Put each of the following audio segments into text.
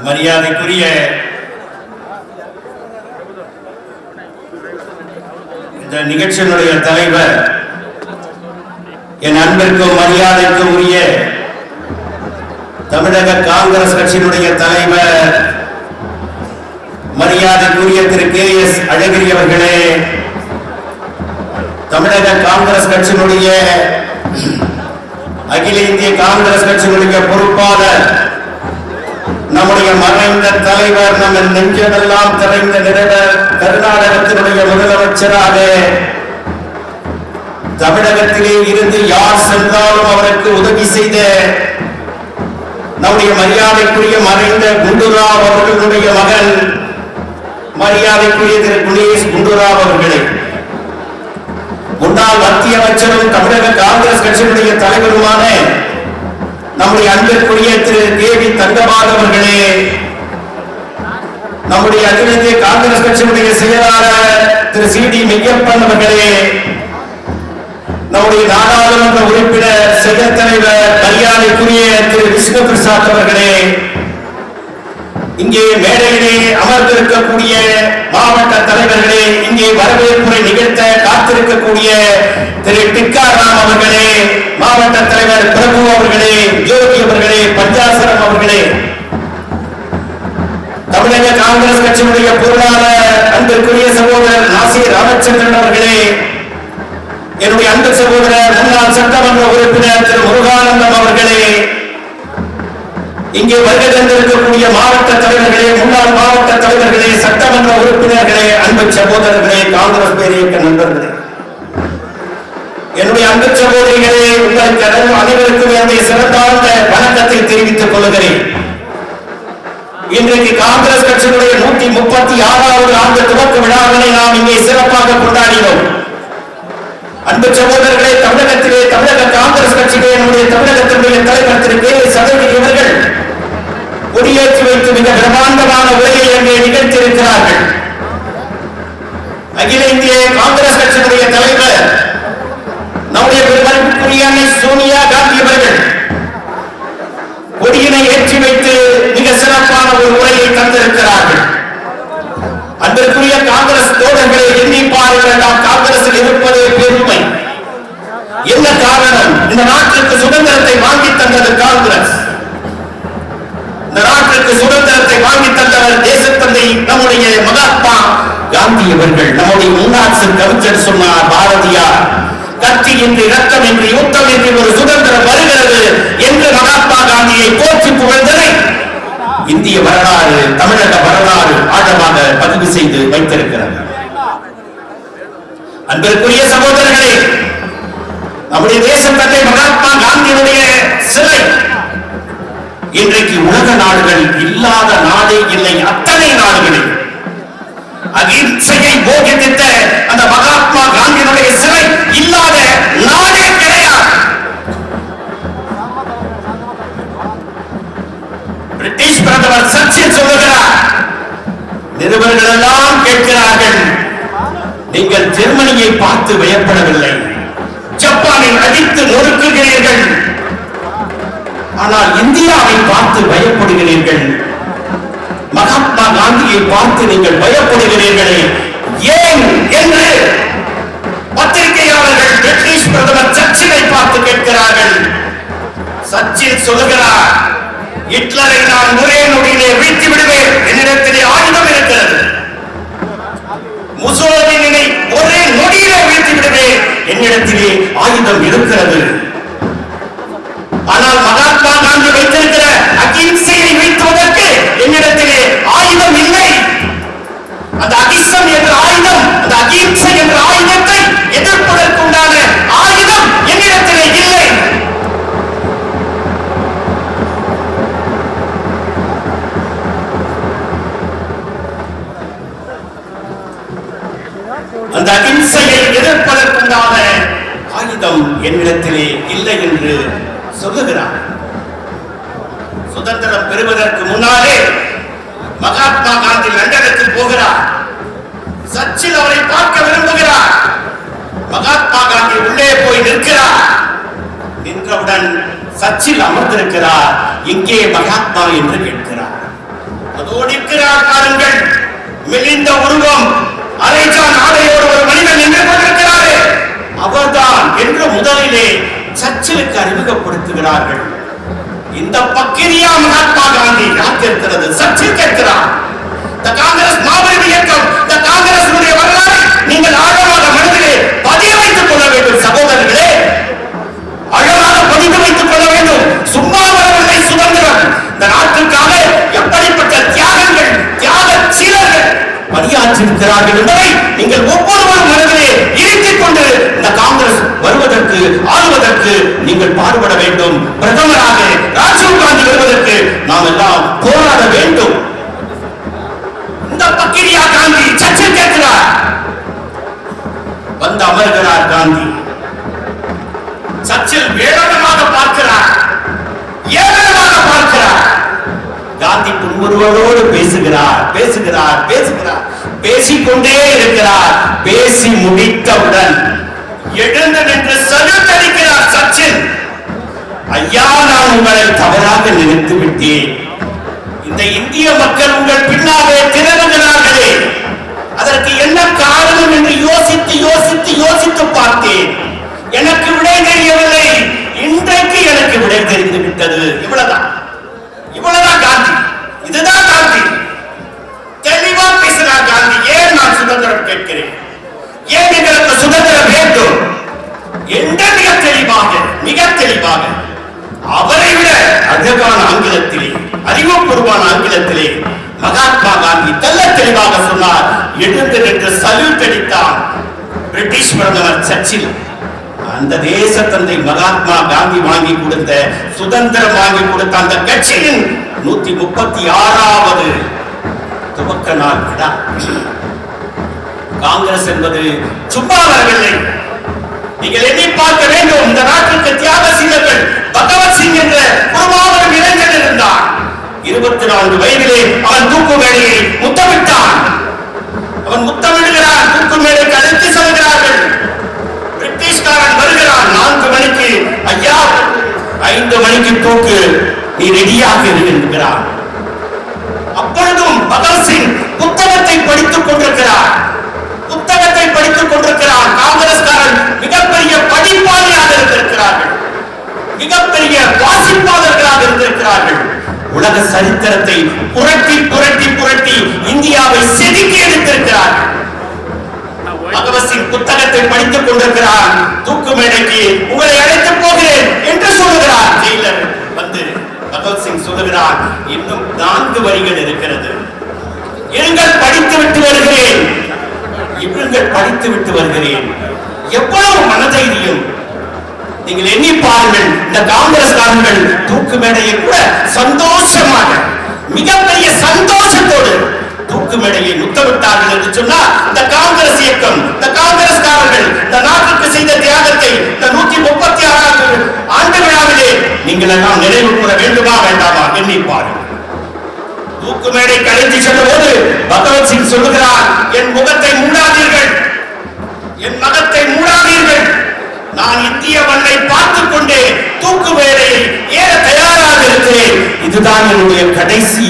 மரியாதைக்குரிய இந்த நிகழ்ச்சியினுடைய தலைவர், என் அன்பிற்கும் மரியாதைக்கும் உரிய தமிழக காங்கிரஸ் கட்சியினுடைய தலைவர் மரியாதைக்குரிய திரு KS அழகிரி அவர்களே, தமிழக காங்கிரஸ் கட்சியினுடைய அகில இந்திய காங்கிரஸ் கட்சியினுடைய பொறுப்பாளர், நம்முடைய மறைந்த தலைவர், நம்ம நெஞ்சமெல்லாம் தலைந்த நிறுவனர், கர்நாடகத்தினுடைய முதலமைச்சராக தமிழகத்திலே இருந்து யார் சென்றாலும் அவருக்கு உதவி செய்த நம்முடைய மரியாதைக்குரிய மறைந்த குண்டுராவ் அவர்களுடைய மகன் மரியாதைக்குரிய திரு குணேஷ் குண்டுராவ் அவர்களே, முன்னாள் மத்திய அமைச்சரும் தமிழக காங்கிரஸ் கட்சியினுடைய தலைவருமான நம்முடைய அன்பிற்குரிய திரு KV தங்கபால் அவர்களே, நம்முடைய அகில இந்திய காங்கிரஸ் கட்சியினுடைய செயலாளர் திரு CD மெய்யப்பன் அவர்களே, நம்முடைய நாடாளுமன்ற உறுப்பினர் செயல் தலைவர் மரியாதைக்குரிய திரு விஷ்ணு பிரசாத் அவர்களே, இங்கே மேடையிலே அமர்ந்திருக்கக்கூடிய மாவட்ட தலைவர்களே, இங்கே வரவேற்புரை நிகழ்த்த காத்திருக்கக்கூடிய திரு டிக்காராம் அவர்களே, மாவட்ட தலைவர் பிரபு அவர்களே, ஜோதி அவர்களே, பஞ்சாசரம் அவர்களே, தமிழக காங்கிரஸ் கட்சியினுடைய பொருளாளர் அன்பிற்குரிய சகோதரர் நாசீர் ராமச்சந்திரன் அவர்களே, என்னுடைய அன்பு சகோதரர் முன்னாள் சட்டமன்ற உறுப்பினர் திரு முருகானந்தம் அவர்களே, இங்கே வருகை தந்திருக்கக்கூடிய மாவட்ட தலைவர்களே, முன்னாள் மாவட்ட தலைவர்களே, சட்டமன்ற உறுப்பினர்களே, அன்பு சகோதரர்களே, காங்கிரஸ் பேரியக்க நண்பர்களே, என்னுடைய அன்பு சகோதரிகளே, உங்களுக்கு அனைவருக்கும் என்னுடைய சிறந்தாழ்ந்த வணக்கத்தை தெரிவித்துக் கொள்கிறேன். இன்றைக்கு காங்கிரஸ் கட்சியினுடைய 136வது ஆண்டு துவக்க விழாவினை நாம் இங்கே சிறப்பாக கொண்டாடினோம். அன்பு சகோதரர்களே, தமிழகத்திலே தமிழக காங்கிரஸ் கட்சியிலே நம்முடைய தமிழகத்தினுடைய தலைவர் திரு KS அழகிரி அவர்கள் கொடியேற்றி வைத்து மிக பிரம்மாண்டமான உரையை அங்கே நிகழ்த்தியிருக்கிறார்கள். அகில இந்திய காங்கிரஸ் கட்சியினுடைய தலைவர் நம்முடைய பெருமதிப்புக்குரிய அன்னை சோனியா காந்தி அவர்கள் கொடியினை ஏற்றி வைத்து மிக சிறப்பான ஒரு உரையை தந்திருக்கிறார்கள். அன்பிற்குரிய காங்கிரஸ் தோழர்களை எண்ணி பாருங்கள், நாம் காங்கிரஸில் இருப்பதே பெருமை. என்ன காரணம்? இந்த நாட்டிற்கு சுதந்திரத்தை வாங்கி தந்தது காங்கிரஸ். இந்த நாட்டிற்கு சுதந்திரத்தை வாங்கி தந்தவர் தேசத்தந்தை நம்முடைய மகாத்மா காந்தி அவர்கள். நம்முடைய முன்னாள் கவிஞர் சொன்னார், பாரதியார், கட்சியின்றி ரத்தமின்றி யுத்தமின்றி ஒரு சுதந்திரம் வருகிறது என்று மகாத்மா காந்தியை போற்றி புகழ்ந்ததை இந்திய வரலாறு, தமிழக வரலாறு ஆழமாக பதிவு செய்து வைத்திருக்கிறது. அன்பிற்குரிய சகோதரர்களே, நம்முடைய தேசத்தந்தை மகாத்மா காந்தியினுடைய சிலை இன்றைக்கு உலக நாடுகள் இல்லாத நாடே இல்லை. அத்தனை நாடுகளில் அகிம்சையை போதித்த அந்த மகாத்மா காந்தியினுடைய சிலை இல்லாத நாடே கிடையாது. பிரிட்டிஷ் பிரதமர் சர்ச்சில் சொல்லுகிறார், நிருபர்கள் எல்லாம் கேட்கிறார்கள், நீங்கள் ஜெர்மனியை பார்த்து பயப்படவில்லை, ஜப்பானை அடித்து நொறுக்குகிறீர்கள், ஆனால் இந்தியாவை பார்த்து பயப்படுகிறீர்கள், மகாத்மா காந்தியை பார்த்து நீங்கள் பயப்படுகிறீர்களே ஏன் என்று பத்திரிகையாளர்கள் பிரிட்டிஷ் பிரதமர் சர்ச்சிலை பார்த்து கேட்கிறார்கள். சர்ச்சில் சொல்லுகிறார், ஹிட்லரை நான் ஒரே நொடியிலே வீழ்த்தி விடுவேன், என்னிடத்திலே ஆயுதம் இருக்கிறது. முசோலினியை ஒரே நொடியிலே வீழ்த்தி விடுவேன், என்னிடத்திலே ஆயுதம் இருக்கிறது. ஆனால் மகாத்மா காந்தி வைத்திருக்கிற அகிம்சையை வீழ்த்துவதற்கு என்னிடத்திலே ஆயுதம் இல்லை. அந்த அகிம்சம் என்ற ஆயுதம், அந்த அகிம்சை என்ற ஆயுதத்தை எதிர்ப்பதற்குண்டான ஆயுதம் என்னிடத்திலே இல்லை. அந்த அகிம்சையை எதிர்ப்பதற்குண்டான ஆயுதம் என்னிடத்திலே இல்லை என்று சொல்லுகிறார். சுதந்திரம் பெறுவதற்கு முன்னாலே மகாத்மா காந்தி லண்டனுக்கு போகிறார். சர்ச்சில் அவரை பார்க்க விரும்புகிறார். மகாத்மா காந்தி உள்ளே போய் நிற்கிறார். நின்றவுடன் சர்ச்சில் அமர்ந்திருக்கிறார். எங்கே மகாத்மா என்று கேட்கிறார். அதோடு இருக்கிறார் பாருங்கள், மெலிந்த உருவம், அரைஜான் ஆடையோடு ஒரு மனிதன் நின்று கொண்டிருக்கிறாரே, அவர்தான் என்று முதலிலே சர்ச்சிலுக்கு அறிமுகப்படுத்துகிறார்கள். இந்த பக்கிரியா மகாத்மா காந்தி யார் கேட்கிறது? சர்ச்சில் கேட்கிறார். இந்த காங்கிரஸ் மாபெரும் இயக்கம், இந்த காங்கிரஸ் வரலாறு நீங்கள் ஆழமாக மனதிலே பதிய வைத்துக் கொள்ள வேண்டும் சகோதரர்களே, ஆழமாக பதிந்து வைத்துக் கொள்ள வேண்டும். சும்மா வரவில்லை சுதந்திரம். இந்த நாட்டுக்காக எப்படிப்பட்ட தியாகங்கள், தியாக சீலர்கள் பணியாற்றிருக்கிறார்கள் என்பதை நீங்கள் ஒவ்வொருவரும் மனதிலே இருத்திக் கொண்டு இந்த காங்கிரஸ் வருவதற்கு, ஆளுவதற்கு நீங்கள் பாடுபட வேண்டும். பிரதமராக ராஜீவ் காந்தி வருவதற்கு நாம் எல்லாம் போராட வேண்டும். இந்த பக்கிரியா காந்தி சர்ச்சில் கேட்கிறார். வந்து அமர்கிறார் காந்தி. சர்ச்சில் வேடமாக பார்க்கிறார், ஏளனமாக பார்க்கிறார். காந்தி புன்முறுவலோடு பேசுகிறார், பேசுகிறார், பேசுகிறார், பேசிக்கொண்டே இருக்கிறார். பேசி முடித்தவுடன் எழுந்து நின்று சல்யூட் அளிக்கிறார் சர்ச்சில். ஐயா, நான் உங்களை தவறாக நினைத்து விட்டேன். இந்த இந்திய மக்கள் உங்கள் பின்னாலே திரளுகிறார்களே, அதற்கு என்ன காரணம் என்று யோசித்து யோசித்து யோசித்து பார்த்தேன். எனக்கு விடை தெரியவில்லை. இன்றைக்கு எனக்கு விடை தெரிந்து விட்டது. இவ்வளவுதான், இவ்வளவுதான் காந்தி. இதுதான் காந்தி. தெளிவா பேசுகிறார் காந்தி. ஏன் நான் சுதந்திரம் கேட்கிறேன், ஏன் எங்களுக்கு சுதந்திரம் வேண்டும் என்று மிக தெளிவாக, மிக தெளிவாக, அவரை விட அழகான ஆங்கிலத்திலே, அறிவுபூர்வமான ஆங்கிலத்திலே மகாத்மா காந்தி தெல்ல தெளிவாக சொன்னார். எழுந்து நின்று சல்யூட் அடித்தார் பிரிட்டிஷ் பிரதமர் சர்ச்சில். அந்த தேச தந்தை மகாத்மா காந்தி வாங்கி கொடுத்த, சுதந்திரம் வாங்கி கொடுத்த அந்த கட்சியின் 136வது துவக்க நாள் விழா. காங்கிரஸ் என்பது சும்மா வரவில்லை. நீங்கள் எண்ணி பார்க்க வேண்டும். இந்த நாட்டிற்கு தியாக சீலர்கள் பகவத்சிங் என்ற ஒரு இளைஞன் இருந்தான். 24 வயதிலே அவன் தூக்கு மேடையை முத்தமிட்டான். அவன் முத்தமிடுகிறான், தூக்கு மேடைக்கு அழைத்து செல்கிறார்கள். பிரிட்டிஷ்காரன் வருகிறான் 4 மணிக்கு. ஐயா, 5 மணிக்கு தூக்கு, நீ ரெடியாக இருக்கிறான். அப்பொழுதும் பகவத்சிங் புத்தகத்தை படித்துக் கொண்டிருக்கிறார், புத்தகத்தை படித்துக் கொண்டிருக்கிறார். காங்கிரஸ்காரன் மிகப்பெரிய படிப்பாளியாக இருந்திருக்கிறார்கள், மிகப்பெரிய வாசிப்பாளர்களாக இருந்திருக்கிறார்கள். உலக சரித்திரத்தை புரட்டி புரட்டி புரட்டி இந்தியாவை செதுக்கி எடுத்திருக்கிறார்கள். பகவத்சிங் புத்தகத்தை படித்துக் கொண்டிருக்கிறார். தூக்கு மேடைக்கு உங்களை அழைத்து போகிறேன் என்று சொல்லுகிறார். ஜெயிலர் வந்து பகவத்சிங் சொல்லுகிறார், இன்னும் 4 வரிகள் இருக்கிறது, இருங்கள் படித்து விட்டு வருகிறேன், இவர்கள் படித்து விட்டு வருகிறேன். எவ்வளவு மனதைரியம்! நீங்கள் எண்ணி பாருங்கள். இந்த காங்கிரஸ்காரர்கள் தூக்கு மேடையை கூட சந்தோஷமாக, மிகப்பெரிய சந்தோஷத்தோடு தூக்கு மேடையை முத்தமிட்டார்கள் என்று சொன்னால், இந்த காங்கிரஸ் இயக்கம், இந்த காங்கிரஸ்காரர்கள் இந்த நாட்டுக்கு செய்த தியாகத்தை இந்த 136வது ஆண்டு விழாவிலே நீங்கள் எல்லாம் நினைவு கூற வேண்டுமா வேண்டாமா? எண்ணி பாருங்கள். தூக்கு மேடை கலைத்து சென்ற போது பகவத்சிங் சொல்லுகிறார், என் முகத்தை மூடாதீர்கள், என் மகத்தை மூடாதீர்கள், நான் இந்திய மண்ணை பார்த்துக் கொண்டே தூக்கு மேடையில் ஏற தயாராக இருக்கிறேன். இதுதான் என்னுடைய கடைசி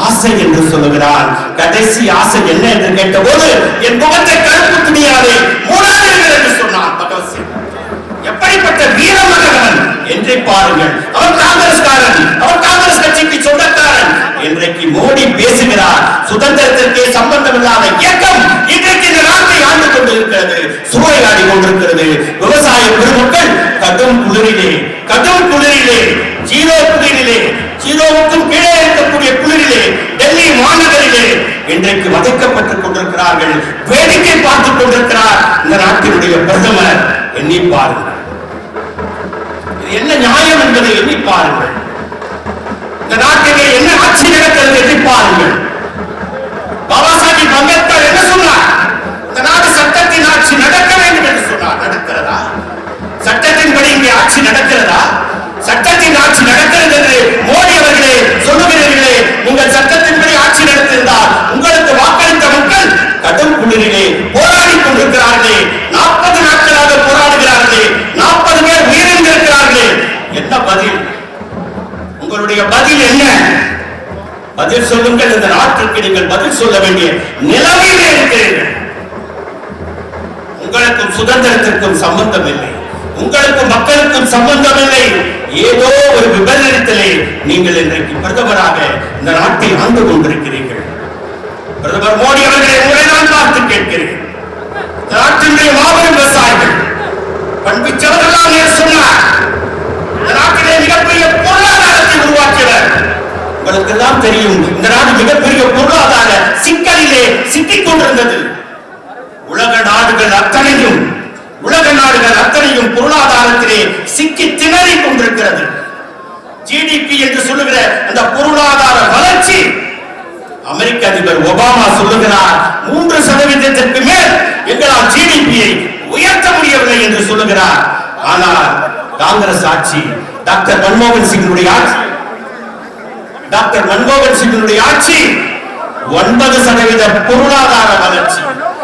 ஆசை என்று சொல்லுகிறார். கடைசி ஆசை என்ன என்று கேட்டபோது, என் முகத்தை கருப்பு துணியாலே மூடாதீர்கள் என்று சொன்னான் பகவத்சிங். எப்படிப்பட்ட வீரமகன் என்றே பாருங்கள். அவன் காங்கிரஸ்காரன், அவன் காங்கிரஸ் கட்சிக்கு சொந்தக்காரன். இன்றைக்கு மோடி பேசுகிறார், சுதந்திரத்திற்கே சம்பந்தம் இல்லாத இயக்கம் இன்றைக்கு இந்த நாட்டை ஆண்டு கொண்டிருக்கிறது, சூறையாடி கொண்டிருக்கிறது. விவசாய பெருமக்கள் கடும் குளிரிலே, கடும் குளிரிலே, 0 குளிரிலே, 0க்கும் கீழே இருக்கக்கூடிய குளிரிலே டெல்லி மாநகரிலே இன்றைக்கு வதைக்கப்பட்டுக் கொண்டிருக்கிறார்கள். வேடிக்கை பார்த்துக் கொண்டிருக்கிறார் இந்த நாட்டினுடைய பிரதமர். எண்ணி பாருங்கள், இது என்ன நியாயம் என்பதை எண்ணி பாருங்கள். இந்த நாட்டிலே என்ன ஆட்சி நடக்கிறது எண்ணி பாருங்கள். பாபா சாஹிப் அம்பேத்கர் என்ன சொன்னார்? இந்த நாடு சட்டத்தின் ஆட்சி நடக்க வேண்டும் என்று சொன்னார். நடக்கிறதா? சட்டத்தின்படி இங்கே ஆட்சி நடக்கிறதா? சட்டத்தின் ஆட்சி நடக்கிறது என்று மோடி அவர்களே சொல்லுகிறீர்களே, உங்கள் சட்டத்தின்படி ஆட்சி நடத்திருந்தால் உங்களுக்கு வாக்களித்த மக்கள் கடும் குளிரிலே போராடி கொண்டிருக்கிறார்களே, 40 நாட்களாக போராடுகிறார்களே, 40 பேர் உயிரிழந்திருக்கிறார்களே. என்ன பதில்? உங்களுடைய பதில் என்ன? பதில் சொல்லுங்கள். இந்த நாட்டிற்கு நீங்கள் பதில் சொல்ல வேண்டிய நிலைமையிலே இருக்கிறீர்கள். உங்களுக்கும் சுதந்திரத்திற்கும் சம்பந்தம் இல்லை, உங்களுக்கும் மக்களுக்கும் சம்பந்தம் இல்லை. ஏதோ ஒரு விபரீதத்திலே நீங்கள் இன்றைக்கு பிரதமராக இந்த நாட்டை ஆண்டு கொண்டிருக்கிறீர்கள். பிரதமர் மோடி அவர்களை உங்களை நான் பார்த்து கேட்கிறேன். நாட்டினுடைய மாபெரும் விவசாயிகள் பண்பிச்சவர்கள் சொன்னார், இந்த நாட்டிலே மிகப்பெரிய பொருளாதாரத்தை உருவாக்கியவர். உங்களுக்கு எல்லாம் தெரியும், இந்த நாடு மிகப்பெரிய பொருளாதார சிக்கலிலே சிக்கிக் கொண்டிருந்தது. உலக நாடுகள் அத்தனையும் பொருளாதாரத்திலே சிக்கி திணறிக் கொண்டிருக்கிறது. ஜிடிபி என்று சொல்லுகிற அந்த பொருளாதார வளர்ச்சி, அமெரிக்க அதிபர் ஒபாமா சொல்லுகிறார் 3% மேல் எங்களால் ஜிடிபியை உயர்த்த முடியவில்லை என்று சொல்லுகிறார். ஆனால் காங்கிரஸ் ஆட்சி, டாக்டர் மன்மோகன் சிங்கினுடைய ஆட்சி 9% பொருளாதார வளர்ச்சி.